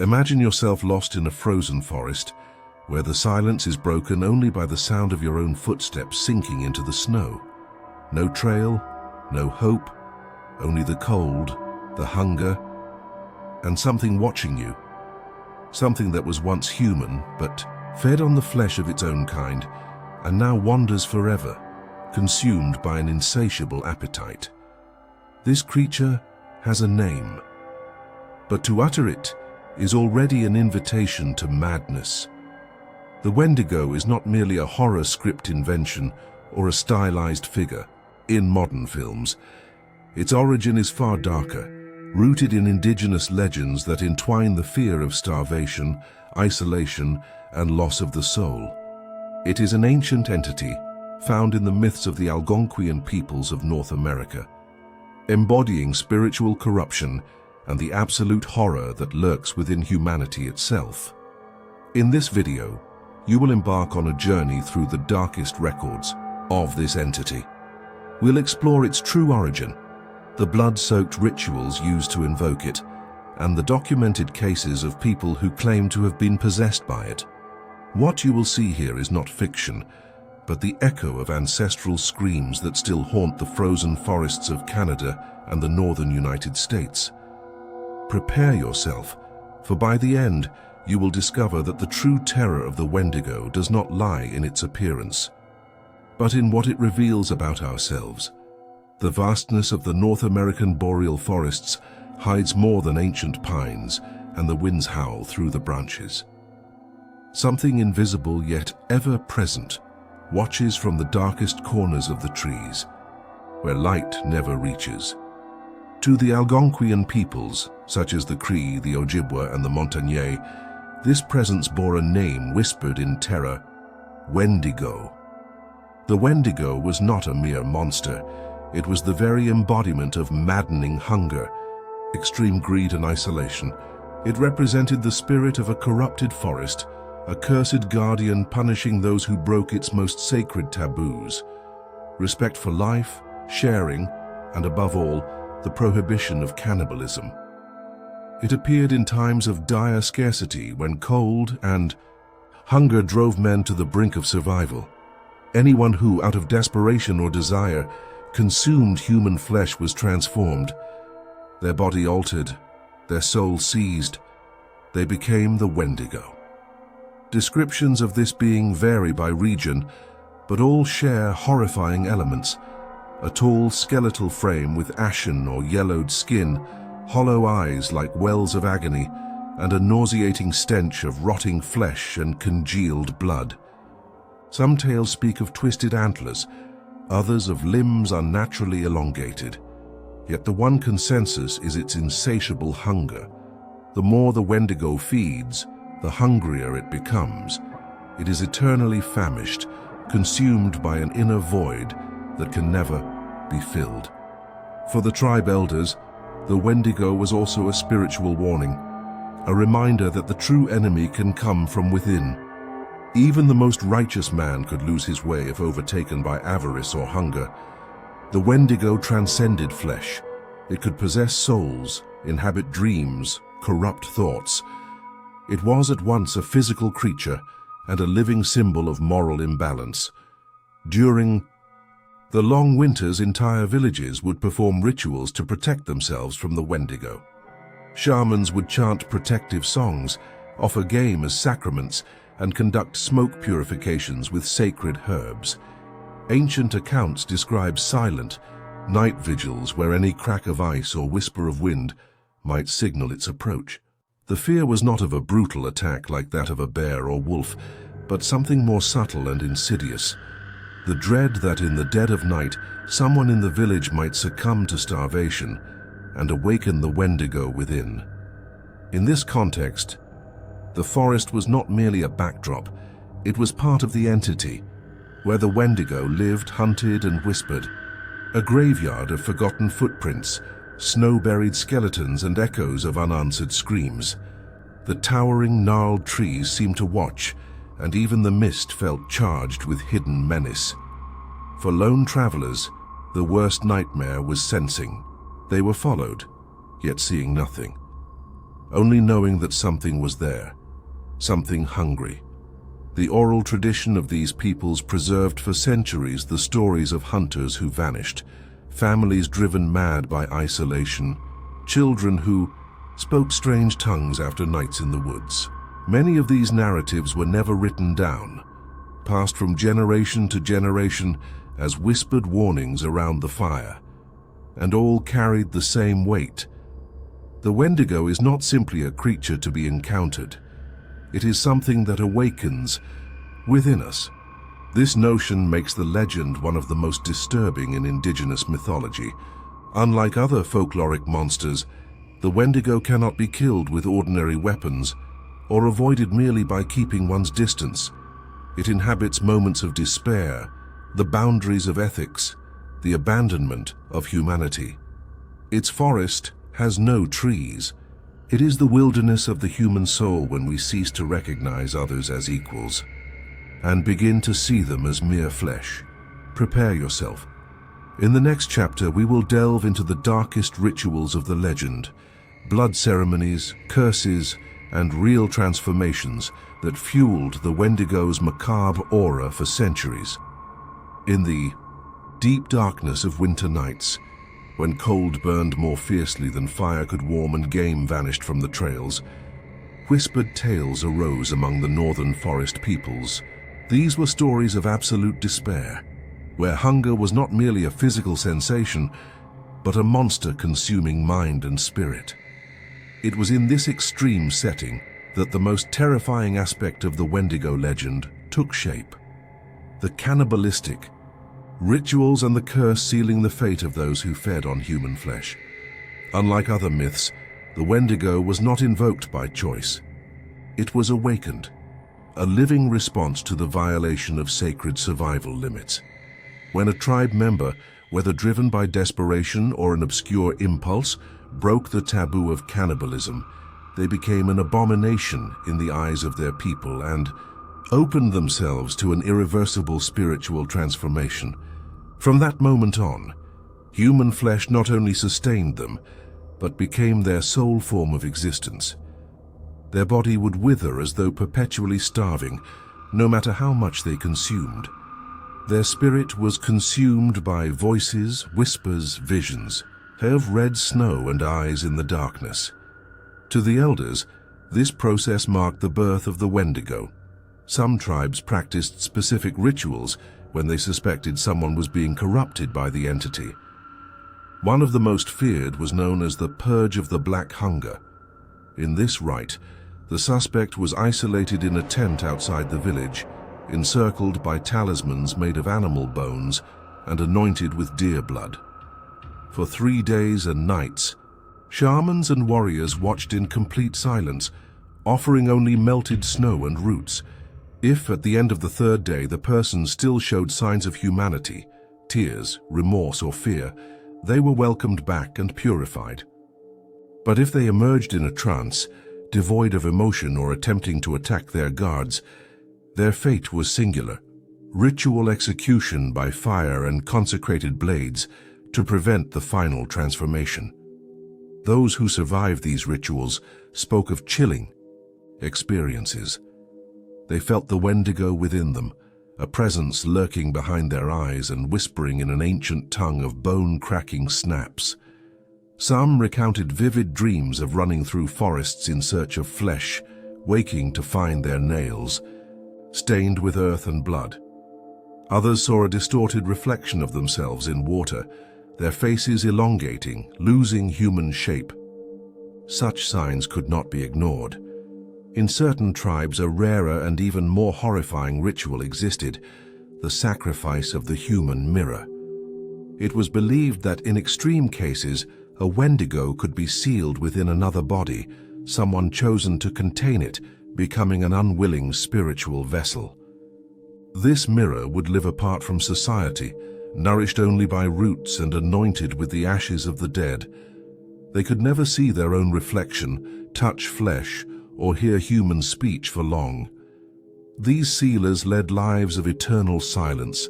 Imagine yourself lost in a frozen forest, where the silence is broken only by the sound of your own footsteps sinking into the snow. No trail, no hope, only the cold, the hunger, and something watching you. Something that was once human, but fed on the flesh of its own kind, and now wanders forever, consumed by an insatiable appetite. This creature has a name, but to utter it is already an invitation to madness. The Wendigo is not merely a horror script invention or a stylized figure in modern films. Its origin is far darker, rooted in indigenous legends that entwine the fear of starvation, isolation, and loss of the soul. It is an ancient entity found in the myths of the Algonquian peoples of North America, embodying spiritual corruption and the absolute horror that lurks within humanity itself. In this video, you will embark on a journey through the darkest records of this entity. We'll explore its true origin, the blood-soaked rituals used to invoke it, and the documented cases of people who claim to have been possessed by it. What you will see here is not fiction, but the echo of ancestral screams that still haunt the frozen forests of Canada and the northern United States. Prepare yourself, for by the end, you will discover that the true terror of the Wendigo does not lie in its appearance, but in what it reveals about ourselves. The vastness of the North American boreal forests hides more than ancient pines and the winds howl through the branches. Something invisible yet ever present watches from the darkest corners of the trees, where light never reaches. To the Algonquian peoples, such as the Cree, the Ojibwa, and the Montagnais, this presence bore a name whispered in terror: Wendigo. The Wendigo was not a mere monster. It was the very embodiment of maddening hunger, extreme greed and isolation. It represented the spirit of a corrupted forest, a cursed guardian punishing those who broke its most sacred taboos: respect for life, sharing, and above all, the prohibition of cannibalism. It appeared in times of dire scarcity when cold and hunger drove men to the brink of survival. Anyone who, out of desperation or desire, consumed human flesh was transformed, their body altered, their soul seized. They became the Wendigo. Descriptions of this being vary by region, but all share horrifying elements: a tall skeletal frame with ashen or yellowed skin, hollow eyes like wells of agony, and a nauseating stench of rotting flesh and congealed blood. Some tales speak of twisted antlers, others of limbs unnaturally elongated. Yet the one consensus is its insatiable hunger. The more the Wendigo feeds, the hungrier it becomes. It is eternally famished, consumed by an inner void that can never be filled. For the tribe elders, the Wendigo was also a spiritual warning, a reminder that the true enemy can come from within. Even the most righteous man could lose his way if overtaken by avarice or hunger. The Wendigo transcended flesh. It could possess souls, inhabit dreams, corrupt thoughts. It was at once a physical creature and a living symbol of moral imbalance. During the long winters, entire villages would perform rituals to protect themselves from the Wendigo. Shamans would chant protective songs, offer game as sacraments, and conduct smoke purifications with sacred herbs. Ancient accounts describe silent, night vigils where any crack of ice or whisper of wind might signal its approach. The fear was not of a brutal attack like that of a bear or wolf, but something more subtle and insidious. The dread that in the dead of night, someone in the village might succumb to starvation and awaken the Wendigo within. In this context, the forest was not merely a backdrop, it was part of the entity, where the Wendigo lived, hunted, and whispered. A graveyard of forgotten footprints, snow-buried skeletons, and echoes of unanswered screams. The towering, gnarled trees seemed to watch, and even the mist felt charged with hidden menace. For lone travelers, the worst nightmare was sensing. They were followed, yet seeing nothing. only knowing that something was there, something hungry. The oral tradition of these peoples preserved for centuries the stories of hunters who vanished, families driven mad by isolation, children who spoke strange tongues after nights in the woods. Many of these narratives were never written down, passed from generation to generation as whispered warnings around the fire, and all carried the same weight. The Wendigo is not simply a creature to be encountered. It is something that awakens within us. This notion makes the legend one of the most disturbing in indigenous mythology. Unlike other folkloric monsters, the Wendigo cannot be killed with ordinary weapons or avoided merely by keeping one's distance. It inhabits moments of despair, the boundaries of ethics, the abandonment of humanity. Its forest has no trees. It is the wilderness of the human soul when we cease to recognize others as equals and begin to see them as mere flesh. Prepare yourself. In the next chapter, we will delve into the darkest rituals of the legend, blood ceremonies, curses, and real transformations that fueled the Wendigo's macabre aura for centuries. In the deep darkness of winter nights, when cold burned more fiercely than fire could warm and game vanished from the trails, whispered tales arose among the northern forest peoples. These were stories of absolute despair, where hunger was not merely a physical sensation, but a monster consuming mind and spirit. It was in this extreme setting that the most terrifying aspect of the Wendigo legend took shape: the cannibalistic rituals and the curse sealing the fate of those who fed on human flesh. Unlike other myths, the Wendigo was not invoked by choice. It was awakened, a living response to the violation of sacred survival limits. When a tribe member, whether driven by desperation or an obscure impulse, broke the taboo of cannibalism, they became an abomination in the eyes of their people and opened themselves to an irreversible spiritual transformation. From that moment on, human flesh not only sustained them, but became their sole form of existence. Their body would wither as though perpetually starving, no matter how much they consumed. Their spirit was consumed by voices, whispers, visions, of red snow and eyes in the darkness. To the elders, this process marked the birth of the Wendigo. Some tribes practiced specific rituals when they suspected someone was being corrupted by the entity. One of the most feared was known as the Purge of the Black Hunger. In this rite, the suspect was isolated in a tent outside the village, encircled by talismans made of animal bones and anointed with deer blood. For 3 days and nights, shamans and warriors watched in complete silence, offering only melted snow and roots. If at the end of the 3rd day the person still showed signs of humanity, tears, remorse, or fear, they were welcomed back and purified. But if they emerged in a trance, devoid of emotion or attempting to attack their guards, their fate was singular: ritual execution by fire and consecrated blades to prevent the final transformation. Those who survived these rituals spoke of chilling experiences. They felt the Wendigo within them, a presence lurking behind their eyes and whispering in an ancient tongue of bone-cracking snaps. Some recounted vivid dreams of running through forests in search of flesh, waking to find their nails stained with earth and blood. Others saw a distorted reflection of themselves in water, their faces elongating, losing human shape. Such signs could not be ignored. In certain tribes, a rarer and even more horrifying ritual existed: the sacrifice of the human mirror. It was believed that in extreme cases, a Wendigo could be sealed within another body, someone chosen to contain it, becoming an unwilling spiritual vessel. This mirror would live apart from society, nourished only by roots and anointed with the ashes of the dead. They could never see their own reflection, touch flesh, or hear human speech for long. These sealers led lives of eternal silence,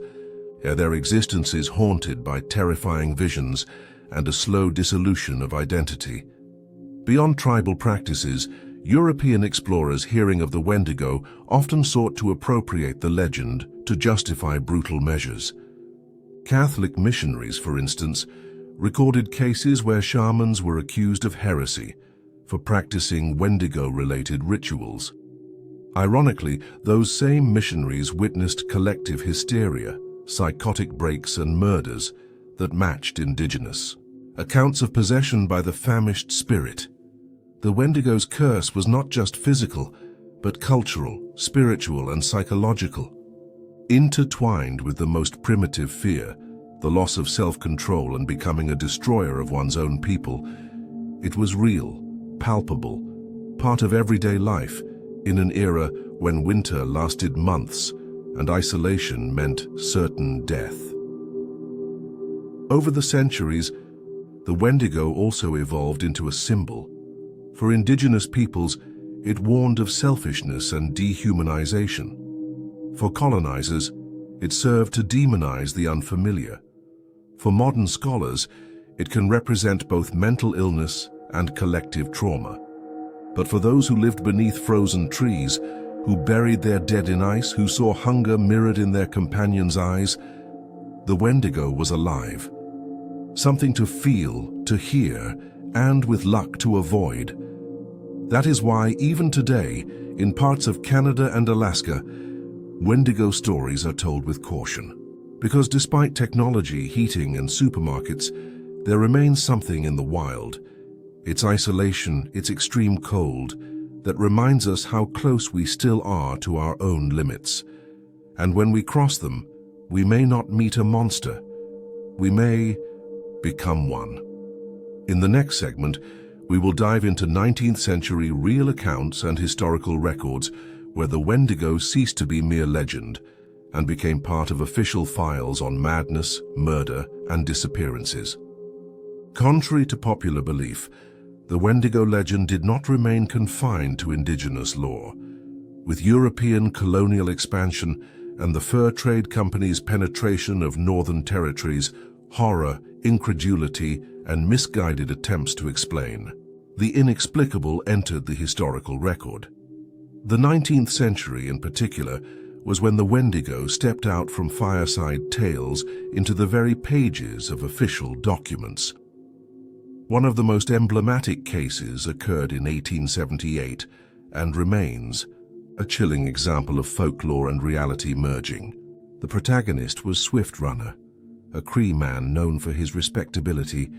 their existences haunted by terrifying visions and a slow dissolution of identity. Beyond tribal practices, European explorers hearing of the Wendigo often sought to appropriate the legend to justify brutal measures. Catholic missionaries, for instance, recorded cases where shamans were accused of heresy for practicing Wendigo-related rituals. Ironically, those same missionaries witnessed collective hysteria, psychotic breaks and murders that matched indigenous accounts of possession by the famished spirit. The Wendigo's curse was not just physical, but cultural, spiritual, and psychological. Intertwined with the most primitive fear, the loss of self-control and becoming a destroyer of one's own people, it was real, palpable, part of everyday life in an era when winter lasted months and isolation meant certain death. Over the centuries, the Wendigo also evolved into a symbol. For indigenous peoples, it warned of selfishness and dehumanization. For colonizers, it served to demonize the unfamiliar. For modern scholars, it can represent both mental illness and collective trauma. But for those who lived beneath frozen trees, who buried their dead in ice, who saw hunger mirrored in their companions' eyes, the Wendigo was alive. Something to feel, to hear, and with luck to avoid. That is why, even today, in parts of Canada and Alaska, Wendigo stories are told with caution. Because despite technology, heating, and supermarkets, there remains something in the wild. Its isolation, its extreme cold, that reminds us how close we still are to our own limits. And when we cross them, we may not meet a monster. We may become one. In the next segment, we will dive into 19th century real accounts and historical records where the Wendigo ceased to be mere legend and became part of official files on madness, murder, and disappearances. Contrary to popular belief, the Wendigo legend did not remain confined to indigenous lore. With European colonial expansion and the fur trade companies' penetration of northern territories, horror, incredulity, and misguided attempts to explain, the inexplicable entered the historical record. The 19th century, in particular, was when the Wendigo stepped out from fireside tales into the very pages of official documents. One of the most emblematic cases occurred in 1878 and remains a chilling example of folklore and reality merging. The protagonist was Swift Runner, a Cree man known for his respectability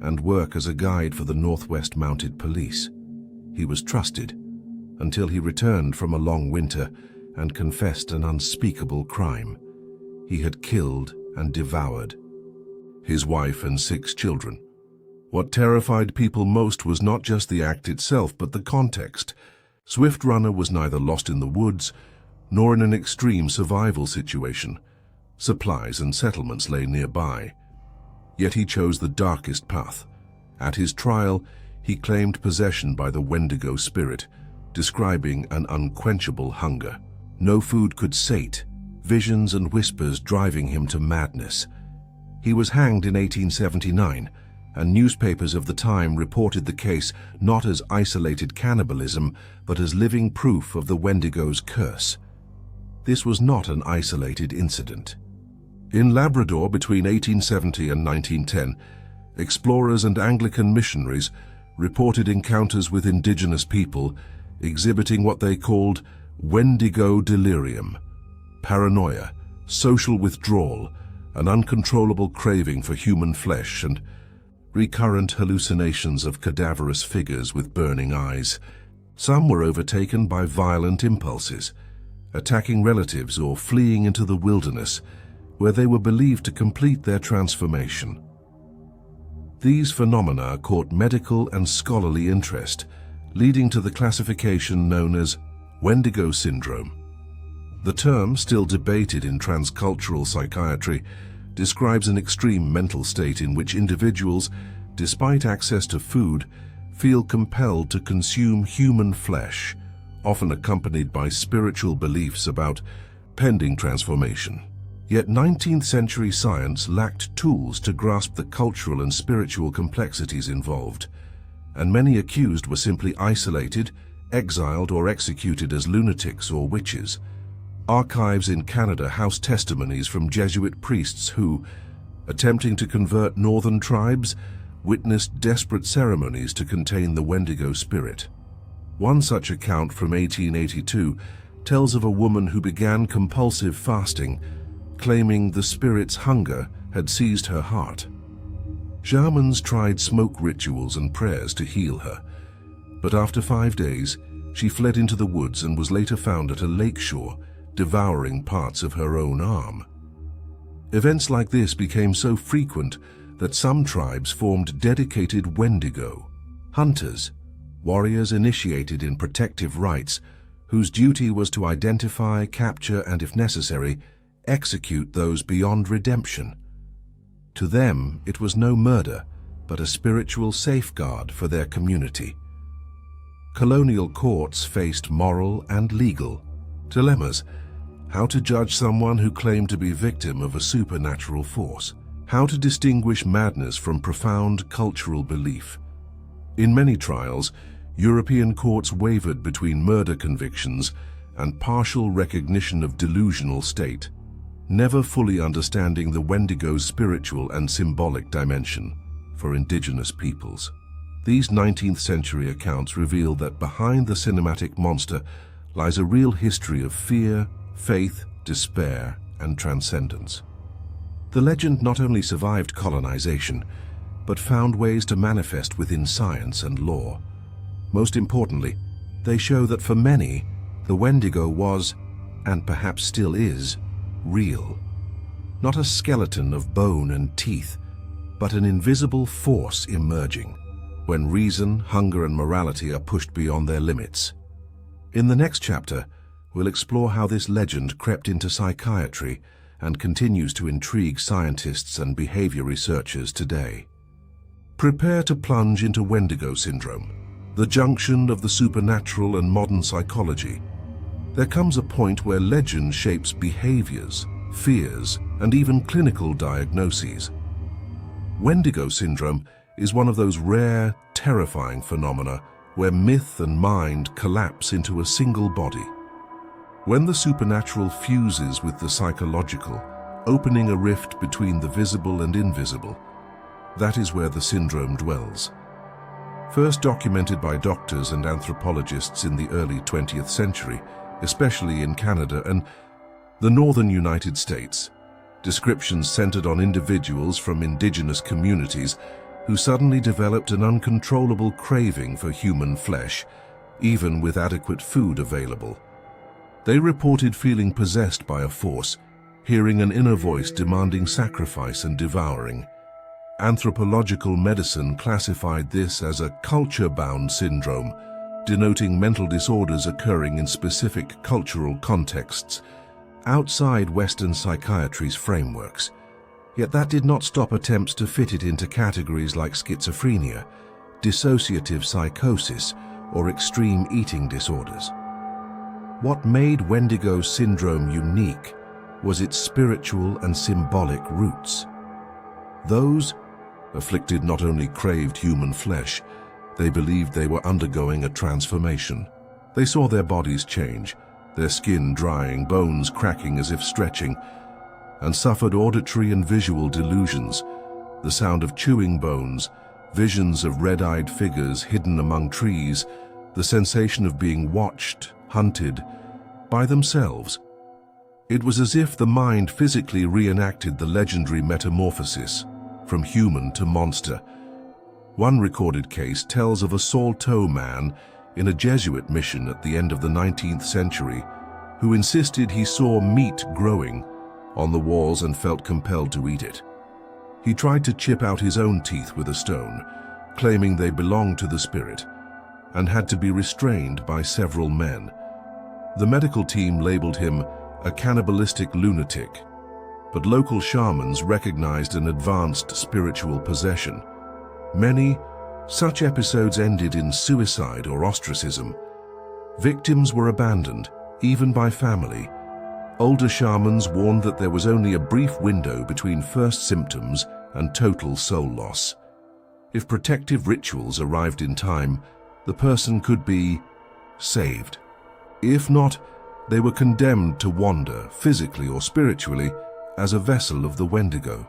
and work as a guide for the Northwest Mounted Police. He was trusted until he returned from a long winter and confessed an unspeakable crime. He had killed and devoured his wife and 6 children. What terrified people most was not just the act itself, but the context. Swift Runner was neither lost in the woods nor in an extreme survival situation. Supplies and settlements lay nearby. Yet he chose the darkest path. At his trial, he claimed possession by the Wendigo spirit, describing an unquenchable hunger. No food could sate, visions and whispers driving him to madness. He was hanged in 1879, and newspapers of the time reported the case not as isolated cannibalism, but as living proof of the Wendigo's curse. This was not an isolated incident. In Labrador between 1870 and 1910, explorers and Anglican missionaries reported encounters with indigenous people exhibiting what they called Wendigo delirium, paranoia, social withdrawal, an uncontrollable craving for human flesh, and recurrent hallucinations of cadaverous figures with burning eyes. Some were overtaken by violent impulses, attacking relatives or fleeing into the wilderness, where they were believed to complete their transformation. These phenomena caught medical and scholarly interest, leading to the classification known as Wendigo syndrome. The term, still debated in transcultural psychiatry, describes an extreme mental state in which individuals, despite access to food, feel compelled to consume human flesh, often accompanied by spiritual beliefs about pending transformation. Yet 19th century science lacked tools to grasp the cultural and spiritual complexities involved. and many accused were simply isolated, exiled, or executed as lunatics or witches. Archives in Canada house testimonies from Jesuit priests who, attempting to convert northern tribes, witnessed desperate ceremonies to contain the Wendigo spirit. One such account from 1882 tells of a woman who began compulsive fasting, claiming the spirit's hunger had seized her heart. Shamans tried smoke rituals and prayers to heal her, but after 5 days, she fled into the woods and was later found at a lakeshore, devouring parts of her own arm. Events like this became so frequent that some tribes formed dedicated Wendigo, hunters, warriors initiated in protective rites, whose duty was to identify, capture, and if necessary, execute those beyond redemption. To them, it was no murder, but a spiritual safeguard for their community. Colonial courts faced moral and legal dilemmas: how to judge someone who claimed to be victim of a supernatural force, how to distinguish madness from profound cultural belief. In many trials, European courts wavered between murder convictions and partial recognition of delusional state, never fully understanding the Wendigo's spiritual and symbolic dimension for indigenous peoples. These 19th century accounts reveal that behind the cinematic monster lies a real history of fear, faith, despair, and transcendence. The legend not only survived colonization, but found ways to manifest within science and law. Most importantly, they show that for many, the Wendigo was, and perhaps still is, real. Not a skeleton of bone and teeth, but an invisible force emerging when reason, hunger, and morality are pushed beyond their limits. In the next chapter, we'll explore how this legend crept into psychiatry and continues to intrigue scientists and behavior researchers today. Prepare to plunge into Wendigo syndrome, the junction of the supernatural and modern psychology. There comes a point where legend shapes behaviors, fears, and even clinical diagnoses. Wendigo syndrome is one of those rare, terrifying phenomena where myth and mind collapse into a single body. When the supernatural fuses with the psychological, opening a rift between the visible and invisible, that is where the syndrome dwells. First documented by doctors and anthropologists in the early 20th century, especially in Canada and the northern United States, descriptions centered on individuals from indigenous communities who suddenly developed an uncontrollable craving for human flesh, even with adequate food available. They reported feeling possessed by a force, hearing an inner voice demanding sacrifice and devouring. Anthropological medicine classified this as a culture-bound syndrome, denoting mental disorders occurring in specific cultural contexts, outside Western psychiatry's frameworks. Yet that did not stop attempts to fit it into categories like schizophrenia, dissociative psychosis, or extreme eating disorders. What made Wendigo syndrome unique was its spiritual and symbolic roots. Those afflicted not only craved human flesh, they believed they were undergoing a transformation. They saw their bodies change, their skin drying, bones cracking as if stretching, and suffered auditory and visual delusions, the sound of chewing bones, visions of red-eyed figures hidden among trees, the sensation of being watched, hunted, by themselves. It was as if the mind physically reenacted the legendary metamorphosis from human to monster. One recorded case tells of a Saulteaux man in a Jesuit mission at the end of the 19th century who insisted he saw meat growing on the walls and felt compelled to eat it. He tried to chip out his own teeth with a stone, claiming they belonged to the spirit, and had to be restrained by several men. The medical team labeled him a cannibalistic lunatic, but local shamans recognized an advanced spiritual possession. Many such episodes ended in suicide or ostracism. Victims were abandoned, even by family. Older shamans warned that there was only a brief window between first symptoms and total soul loss. If protective rituals arrived in time, the person could be saved. If not, they were condemned to wander, physically or spiritually, as a vessel of the Wendigo.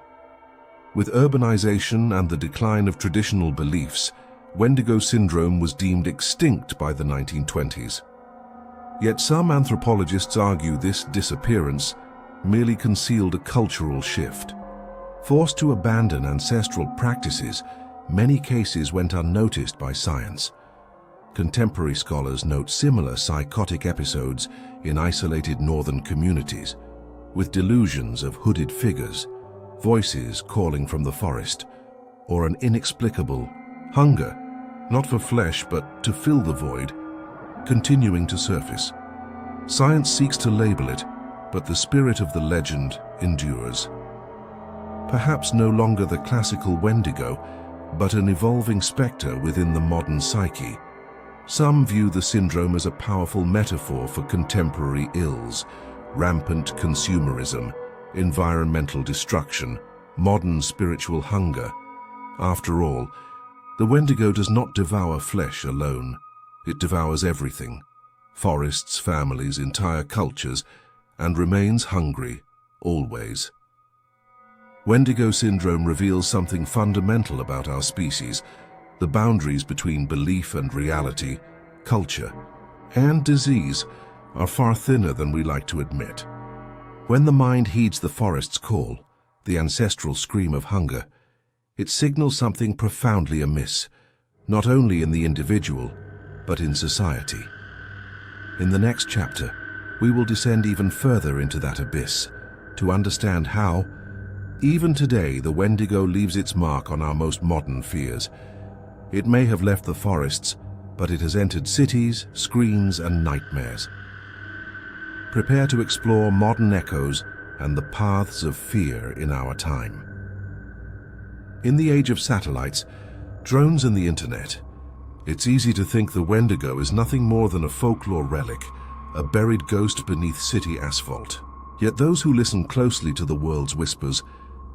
With urbanization and the decline of traditional beliefs, Wendigo syndrome was deemed extinct by the 1920s. Yet some anthropologists argue this disappearance merely concealed a cultural shift. Forced to abandon ancestral practices, many cases went unnoticed by science. Contemporary scholars note similar psychotic episodes in isolated northern communities, with delusions of hooded figures, voices calling from the forest, or an inexplicable hunger, not for flesh but to fill the void, continuing to surface. Science seeks to label it, but the spirit of the legend endures. Perhaps no longer the classical Wendigo, but an evolving spectre within the modern psyche. Some view the syndrome as a powerful metaphor for contemporary ills, rampant consumerism, environmental destruction, modern spiritual hunger. After all, the Wendigo does not devour flesh alone. It devours everything, forests, families, entire cultures, and remains hungry, always. Wendigo syndrome reveals something fundamental about our species: the boundaries between belief and reality, culture, and disease are far thinner than we like to admit. When the mind heeds the forest's call, the ancestral scream of hunger, it signals something profoundly amiss, not only in the individual, but in society. In the next chapter, we will descend even further into that abyss to understand how, even today, the Wendigo leaves its mark on our most modern fears. It may have left the forests, but it has entered cities, screens, and nightmares. Prepare to explore modern echoes and the paths of fear in our time. In the age of satellites, drones and the internet, it's easy to think the Wendigo is nothing more than a folklore relic, a buried ghost beneath city asphalt. Yet those who listen closely to the world's whispers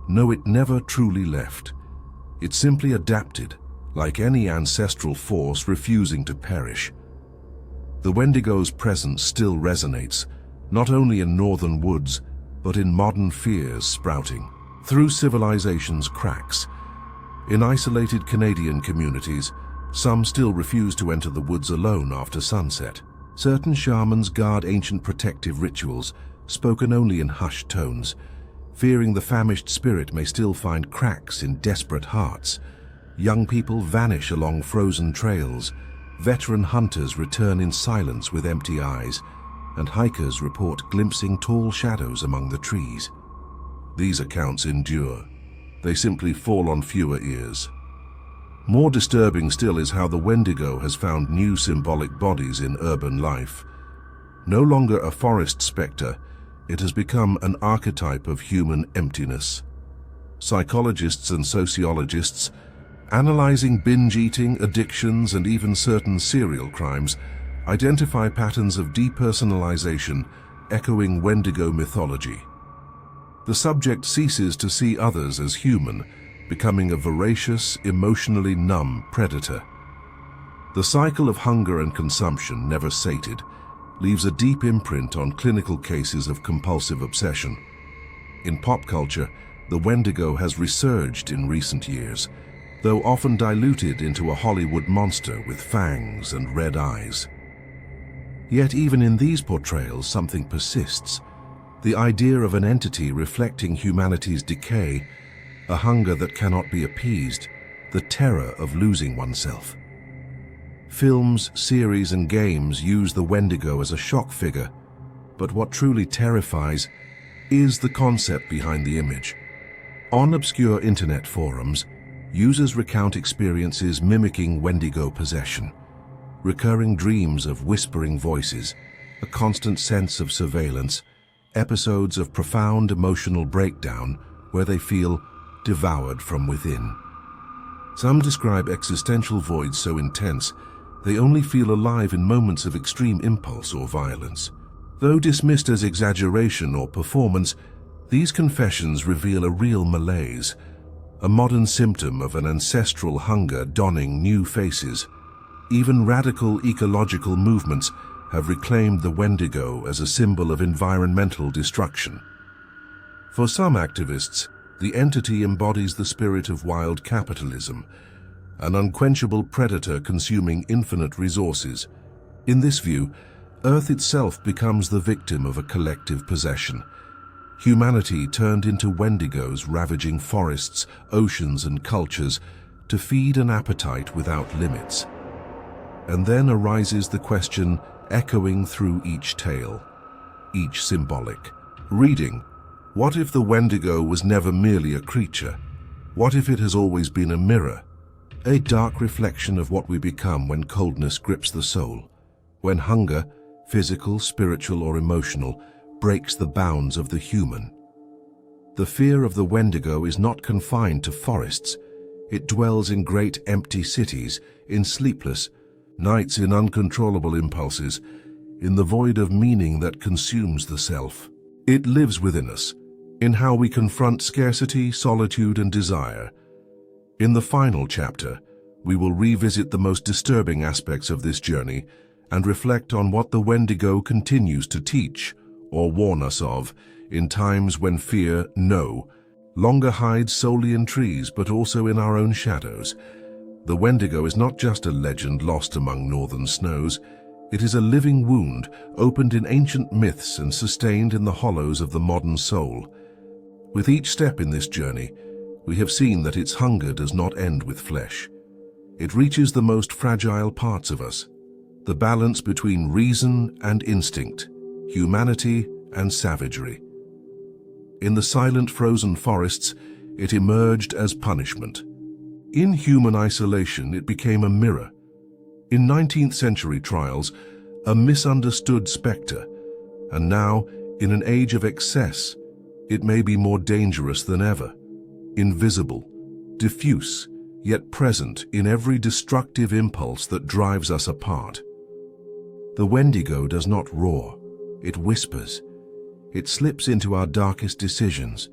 know it never truly left. It simply adapted, like any ancestral force refusing to perish. The Wendigo's presence still resonates, not only in northern woods, but in modern fears sprouting through civilization's cracks. In isolated Canadian communities, some still refuse to enter the woods alone after sunset. Certain shamans guard ancient protective rituals, spoken only in hushed tones, fearing the famished spirit may still find cracks in desperate hearts. Young people vanish along frozen trails, veteran hunters return in silence with empty eyes, and hikers report glimpsing tall shadows among the trees. These accounts endure. They simply fall on fewer ears. More disturbing still is how the Wendigo has found new symbolic bodies in urban life. No longer a forest spectre, it has become an archetype of human emptiness. Psychologists and sociologists, analyzing binge eating, addictions, and even certain serial crimes, identify patterns of depersonalization echoing Wendigo mythology. The subject ceases to see others as human, becoming a voracious, emotionally numb predator. The cycle of hunger and consumption, never sated, leaves a deep imprint on clinical cases of compulsive obsession. In pop culture, the Wendigo has resurged in recent years, though often diluted into a Hollywood monster with fangs and red eyes. Yet even in these portrayals, something persists: the idea of an entity reflecting humanity's decay, a hunger that cannot be appeased, the terror of losing oneself. Films, series, and games use the Wendigo as a shock figure, but what truly terrifies is the concept behind the image. On obscure internet forums, users recount experiences mimicking Wendigo possession, recurring dreams of whispering voices, a constant sense of surveillance, episodes of profound emotional breakdown where they feel devoured from within. Some describe existential voids so intense they only feel alive in moments of extreme impulse or violence. Though dismissed as exaggeration or performance, these confessions reveal a real malaise, a modern symptom of an ancestral hunger donning new faces. Even radical ecological movements have reclaimed the Wendigo as a symbol of environmental destruction. For some activists, the entity embodies the spirit of wild capitalism, an unquenchable predator consuming infinite resources. In this view, Earth itself becomes the victim of a collective possession. Humanity turned into Wendigos ravaging forests, oceans, and cultures to feed an appetite without limits. And then arises the question echoing through each tale, each symbolic. Reading, what if the Wendigo was never merely a creature? What if it has always been a mirror? A dark reflection of what we become when coldness grips the soul, when hunger, physical, spiritual, or emotional, breaks the bounds of the human. The fear of the Wendigo is not confined to forests. It dwells in great empty cities, in sleepless nights, in uncontrollable impulses, in the void of meaning that consumes the self. It lives within us, in how we confront scarcity, solitude, and desire. In the final chapter, we will revisit the most disturbing aspects of this journey and reflect on what the Wendigo continues to teach or warn us of in times when fear, no longer hides solely in trees but also in our own shadows. The Wendigo is not just a legend lost among northern snows. It is a living wound opened in ancient myths and sustained in the hollows of the modern soul. With each step in this journey, we have seen that its hunger does not end with flesh. It reaches the most fragile parts of us, the balance between reason and instinct, humanity and savagery. In the silent frozen forests, it emerged as punishment. In human isolation, it became a mirror. In 19th century trials, a misunderstood spectre. And now, in an age of excess, it may be more dangerous than ever. Invisible, diffuse, yet present in every destructive impulse that drives us apart. The Wendigo does not roar, it whispers. It slips into our darkest decisions,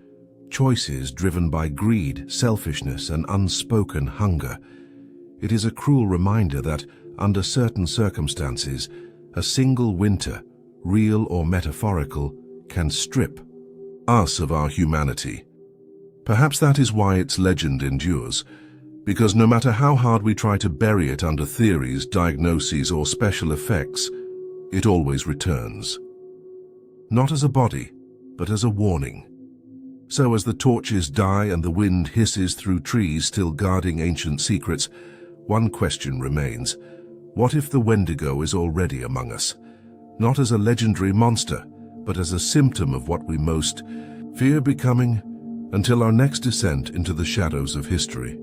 choices driven by greed, selfishness, and unspoken hunger. It is a cruel reminder that, under certain circumstances, a single winter, real or metaphorical, can strip us of our humanity. Perhaps that is why its legend endures, because no matter how hard we try to bury it under theories, diagnoses, or special effects, it always returns. Not as a body, but as a warning. So as the torches die and the wind hisses through trees still guarding ancient secrets, one question remains. What if the Wendigo is already among us? Not as a legendary monster, but as a symptom of what we most fear becoming, until our next descent into the shadows of history.